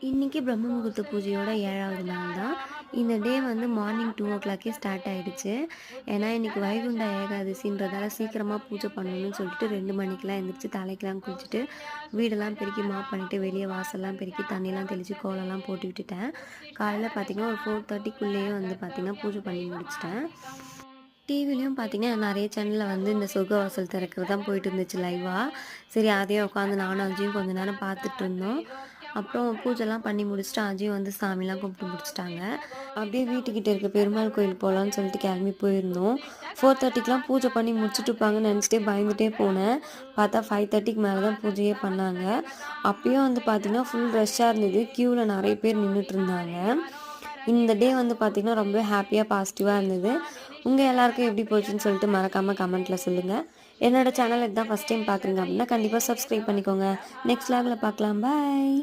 இன்னைக்கு பிரம்ம முகூர்த்த பூஜையோட 7வது நாள் தான். இந்த டே வந்து மார்னிங் 2:00க்கே ஸ்டார்ட் ஆயிடுச்சு. ஏன்னா, இன்னைக்கு வைகுண்ட ஏகாதசின்றதால சீக்கிரமா பூஜை பண்ணணும்னு சொல்லிட்டு 2 மணிக்கெல்லாம் எந்திரிச்சு தலைக்கெல்லாம் குளிச்சுட்டு, வீடெல்லாம் பெருக்கி மாப் பண்ணிட்டு, வெளிய வாசல்லாம் பெருக்கி, தண்ணிலாம் தெளிச்சு, கோலம்லாம் போட்டு விட்டுட்டேன். காலையில பார்த்தீங்கன்னா, ஒரு 4:30க்குள்ளேயே வந்து பார்த்தீங்கன்னா, பூஜை பண்ணி முடிச்சுட்டேன். டிவிலயும் பார்த்தீங்கன்னா, நெறைய சேனல்ல வந்து இந்த சொர்க்கவாசல் திறக்கிறது தான் போயிட்டு இருந்துச்சு லைவா. சரி அதையே உட்காந்து நானும் அஜயும் கொஞ்ச நேரம் பார்த்துட்டுருந்தோம். அப்புறம் பூஜைலாம் பண்ணி முடிச்சுட்டு, அஜயும் வந்து சாமிலாம் கும்பிட்டு முடிச்சுட்டாங்க. அப்படியே வீட்டுக்கிட்ட இருக்க பெருமாள் கோயில் போலான்னு சொல்லிட்டு கிளம்பி போயிருந்தோம். 4:30க்குலாம் பூஜை பண்ணி முடிச்சுட்டுருப்பாங்கன்னு நெனச்சுட்டே பயந்துட்டே போனேன். பார்த்தா 5:30க்கு மேல தான் பூஜையே பண்ணாங்க. அப்பயும் வந்து பார்த்தீங்கன்னா, ஃபுல் ரஷ்ஷா இருந்தது. கியூல நெறைய பேர் நின்னுட்டுருந்தாங்க. இந்த டே வந்து பார்த்தீங்கன்னா, ரொம்பவே ஹாப்பியா, பாசிட்டிவா இருந்தது. உங்க எல்லாருக்கும் எப்படி போச்சுன்னு சொல்லிட்டு மறக்காம கமெண்ட்ல சொல்லுங்க. என்னோட சேனல் இதுதான் ஃபர்ஸ்ட் டைம் பார்க்குறீங்க அப்படின்னா, கண்டிப்பா சப்ஸ்கிரைப் பண்ணிக்கோங்க. நெக்ஸ்ட் வ்ளாக்ல பார்க்கலாம். பாய்.